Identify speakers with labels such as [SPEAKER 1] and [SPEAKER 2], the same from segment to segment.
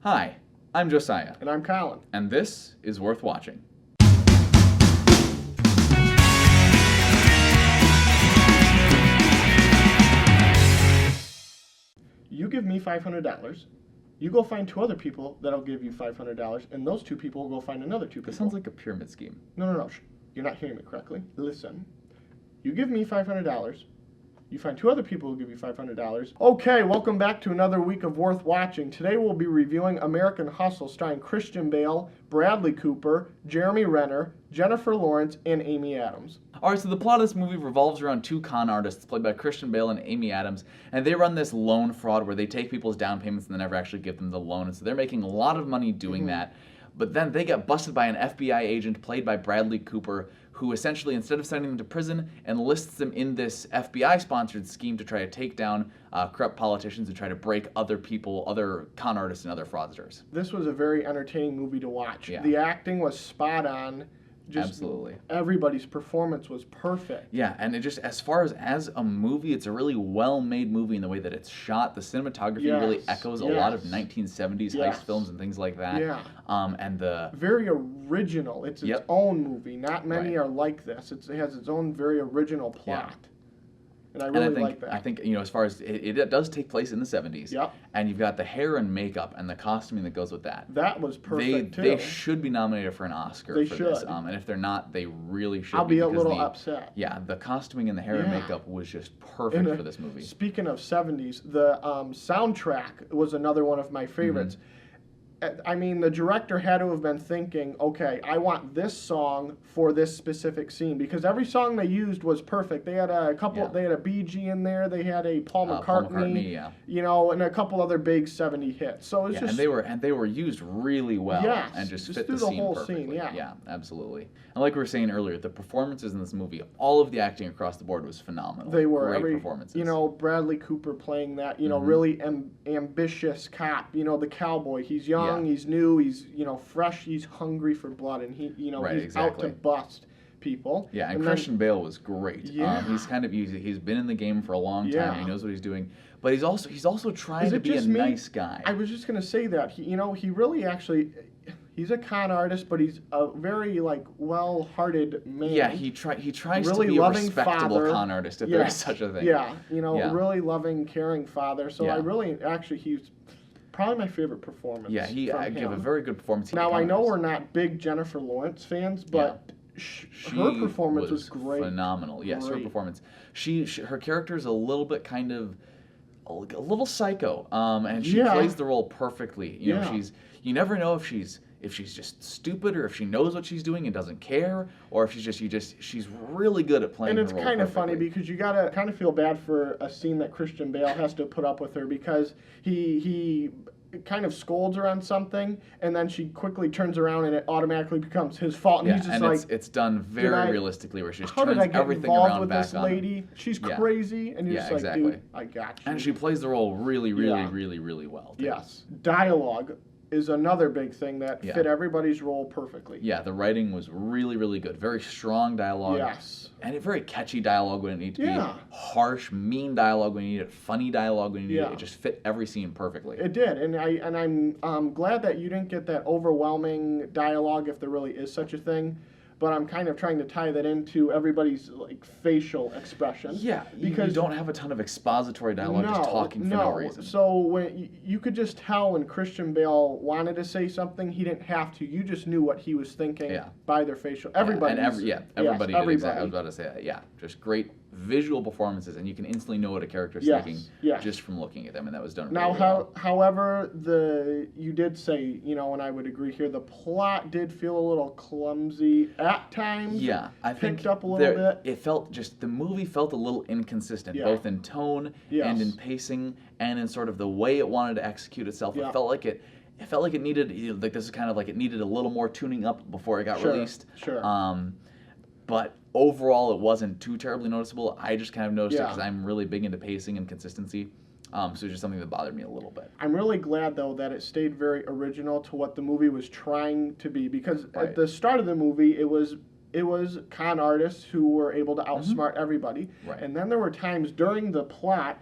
[SPEAKER 1] Hi, I'm Josiah,
[SPEAKER 2] And I'm Colin.
[SPEAKER 1] and this is Worth Watching.
[SPEAKER 2] You give me $500. You go find two other people that'll give you $500, and those two people will go find another two people.
[SPEAKER 1] This sounds like a pyramid scheme.
[SPEAKER 2] No. You're not hearing me correctly. Listen. You give me $500. You find two other people who give you $500. Okay, welcome back to another week of Worth Watching. Today we'll be reviewing American Hustle, starring Christian Bale, Bradley Cooper, Jeremy Renner, Jennifer Lawrence, and Amy Adams.
[SPEAKER 1] Alright, so the plot of this movie revolves around two con artists played by Christian Bale and Amy Adams, and they run this loan fraud where they take people's down payments and then never actually give them the loan, and so they're making a lot of money doing that. But then they get busted by an FBI agent played by Bradley Cooper, who essentially, instead of sending them to prison, enlists them in this FBI-sponsored scheme to try to take down corrupt politicians and try to break other people, other con artists and other fraudsters.
[SPEAKER 2] This was a very entertaining movie to watch.
[SPEAKER 1] Yeah.
[SPEAKER 2] The acting was spot on.
[SPEAKER 1] Absolutely.
[SPEAKER 2] Everybody's performance was perfect.
[SPEAKER 1] Yeah, and it just, as far as a movie, it's a really well-made movie in the way that it's shot. The cinematography really echoes a lot of 1970s heist films and things like that.
[SPEAKER 2] Yeah.
[SPEAKER 1] And the...
[SPEAKER 2] Very original. It's its own movie. Not many are like this. It has its own very original plot. And I really like that.
[SPEAKER 1] I think, as far as it does take place in the 70s.
[SPEAKER 2] Yep.
[SPEAKER 1] And you've got the hair and makeup and the costuming that goes with that.
[SPEAKER 2] That was perfect, too.
[SPEAKER 1] They should be nominated for an Oscar for this. And if they're not, they really should
[SPEAKER 2] I'll be a little upset.
[SPEAKER 1] Yeah, the costuming and the hair and makeup was just perfect for this movie.
[SPEAKER 2] Speaking of 70s, the soundtrack was another one of my favorites. I mean, the director had to have been thinking, okay, I want this song for this specific scene, because every song they used was perfect. They had a couple, they had a Bee Gee in there, they had a Paul McCartney, and a couple other big 70 hits. So it's just,
[SPEAKER 1] and they were used really well, and just fit the scene perfectly. Yeah, absolutely. And like we were saying earlier, the performances in this movie, all of the acting across the board was phenomenal.
[SPEAKER 2] They were
[SPEAKER 1] great performances.
[SPEAKER 2] Bradley Cooper playing that, really ambitious cop. The cowboy. He's young. He's new, he's, fresh, he's hungry for blood, and he's out to bust people.
[SPEAKER 1] Yeah, and Christian Bale was great. Yeah. He's been in the game for a long time. He knows what he's doing. But he's also trying to be a nice guy.
[SPEAKER 2] I was just going to say that. He really actually... He's a con artist, but he's a very, well-hearted man.
[SPEAKER 1] Yeah, he tries
[SPEAKER 2] really
[SPEAKER 1] to be a
[SPEAKER 2] loving
[SPEAKER 1] respectable
[SPEAKER 2] father.
[SPEAKER 1] con artist, if there is such a thing.
[SPEAKER 2] Yeah, really loving, caring father. So I really, he's probably my favorite performance.
[SPEAKER 1] Yeah, he gave a very good performance.
[SPEAKER 2] Now, I know we're not big Jennifer Lawrence fans, but her performance was great.
[SPEAKER 1] Phenomenal. Yes, her performance. Her character is a little bit kind of a little psycho, and she plays the role perfectly. You never know if she's just stupid or if she knows what she's doing and doesn't care, or if she's really good at playing her role.
[SPEAKER 2] And it's kind of funny because you gotta kind of feel bad for a scene that Christian Bale has to put up with her, because he kind of scolds her on something, and then she quickly turns around and it automatically becomes his fault. And he's just
[SPEAKER 1] it's done very realistically, where she just turns everything around back on. How did I get involved with this
[SPEAKER 2] lady? She's crazy, and you're just like, dude, I got you.
[SPEAKER 1] And she plays the role really well. Too.
[SPEAKER 2] Yes. Dialogue is another big thing that fit everybody's role perfectly.
[SPEAKER 1] Yeah, the writing was really good. Very strong dialogue.
[SPEAKER 2] Yes. And
[SPEAKER 1] very catchy dialogue when it needed to be. Harsh, mean dialogue when you need it. Funny dialogue when you need it. It just fit every scene perfectly.
[SPEAKER 2] It did, and I'm glad that you didn't get that overwhelming dialogue, if there really is such a thing. But I'm kind of trying to tie that into everybody's facial expression.
[SPEAKER 1] Yeah, because you don't have a ton of expository dialogue just talking for no reason.
[SPEAKER 2] So when you could just tell when Christian Bale wanted to say something, he didn't have to. You just knew what he was thinking by their facial. Everybody.
[SPEAKER 1] Everybody did exactly. I was about to say that. Yeah, just great visual performances, and you can instantly know what a character is thinking just from looking at them, and that was done really well.
[SPEAKER 2] However, you did say, and I would agree here, the plot did feel a little clumsy at times.
[SPEAKER 1] Yeah, I think
[SPEAKER 2] picked up a little bit.
[SPEAKER 1] It felt the movie felt a little inconsistent, both in tone and in pacing, and in sort of the way it wanted to execute itself. It felt like it needed, this is kind of like it needed a little more tuning up before it got released.
[SPEAKER 2] Sure.
[SPEAKER 1] But overall, it wasn't too terribly noticeable. I just kind of noticed it because I'm really big into pacing and consistency. So it's just something that bothered me a little bit.
[SPEAKER 2] I'm really glad, though, that it stayed very original to what the movie was trying to be. Because at the start of the movie, it was con artists who were able to outsmart everybody.
[SPEAKER 1] Right.
[SPEAKER 2] And then there were times during the plot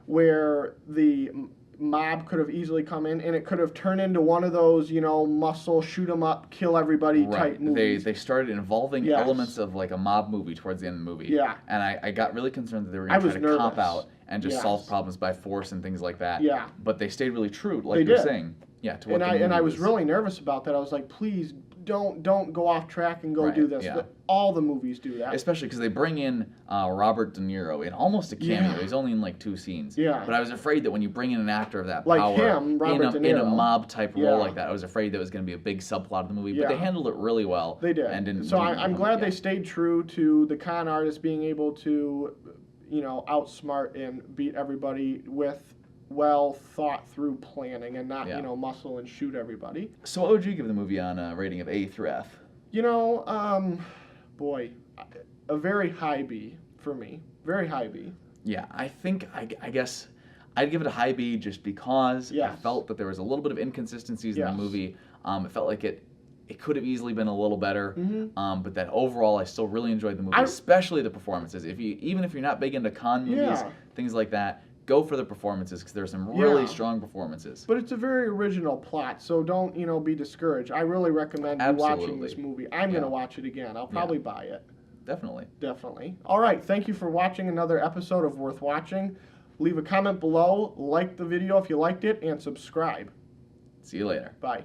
[SPEAKER 2] where the mob could have easily come in, and it could have turned into one of those, muscle, shoot 'em up, kill everybody type movies.
[SPEAKER 1] They started involving
[SPEAKER 2] Yes.
[SPEAKER 1] elements of like a mob movie towards the end of the movie.
[SPEAKER 2] Yeah.
[SPEAKER 1] And I got really concerned that they were
[SPEAKER 2] I
[SPEAKER 1] going to
[SPEAKER 2] was
[SPEAKER 1] try to cop
[SPEAKER 2] nervous.
[SPEAKER 1] out and just
[SPEAKER 2] Yes.
[SPEAKER 1] solve problems by force and things like that.
[SPEAKER 2] Yeah.
[SPEAKER 1] But they stayed really true, like
[SPEAKER 2] They
[SPEAKER 1] you were
[SPEAKER 2] did.
[SPEAKER 1] saying. Yeah, to what
[SPEAKER 2] And
[SPEAKER 1] the movie
[SPEAKER 2] I was really nervous about that. I was like, please don't go off track and go
[SPEAKER 1] Right,
[SPEAKER 2] do this.
[SPEAKER 1] yeah.
[SPEAKER 2] All the movies do that.
[SPEAKER 1] Especially because they bring in Robert De Niro in almost a cameo.
[SPEAKER 2] Yeah.
[SPEAKER 1] He's only in like 2 scenes.
[SPEAKER 2] Yeah.
[SPEAKER 1] But I was afraid that when you bring in an actor of that
[SPEAKER 2] Like
[SPEAKER 1] power
[SPEAKER 2] him, Robert De
[SPEAKER 1] in a
[SPEAKER 2] Niro.
[SPEAKER 1] mob type
[SPEAKER 2] Yeah.
[SPEAKER 1] role like that, I was afraid that was going to be a big subplot of the movie. But they
[SPEAKER 2] Yeah.
[SPEAKER 1] handled it really well.
[SPEAKER 2] They did.
[SPEAKER 1] And didn't.
[SPEAKER 2] So
[SPEAKER 1] didn't
[SPEAKER 2] I'm
[SPEAKER 1] ruin
[SPEAKER 2] glad
[SPEAKER 1] it,
[SPEAKER 2] they
[SPEAKER 1] yeah.
[SPEAKER 2] stayed true to the con artist being able to, outsmart and beat everybody with well thought through planning and not,
[SPEAKER 1] Yeah.
[SPEAKER 2] muscle and shoot everybody.
[SPEAKER 1] So what would you give the movie on a rating of A through F?
[SPEAKER 2] Boy, a very high B for me. Very high B.
[SPEAKER 1] Yeah, I guess I'd give it a high B just because I
[SPEAKER 2] Yes.
[SPEAKER 1] felt that there was a little bit of inconsistencies in
[SPEAKER 2] Yes.
[SPEAKER 1] the movie. It felt like it could have easily been a little better.
[SPEAKER 2] Mhm.
[SPEAKER 1] But that overall, I still really enjoyed the movie, especially the performances. Even if you're not big into con movies,
[SPEAKER 2] Yeah.
[SPEAKER 1] things like that, go for the performances because there are some really
[SPEAKER 2] Yeah.
[SPEAKER 1] strong performances.
[SPEAKER 2] But it's a very original plot, so don't, be discouraged. I really recommend you watching
[SPEAKER 1] Absolutely.
[SPEAKER 2] this movie. I'm
[SPEAKER 1] Yeah.
[SPEAKER 2] going to watch it again. I'll probably buy it.
[SPEAKER 1] Definitely.
[SPEAKER 2] Definitely. All right. Thank you for watching another episode of Worth Watching. Leave a comment below, like the video if you liked it, and subscribe.
[SPEAKER 1] See you later.
[SPEAKER 2] Bye.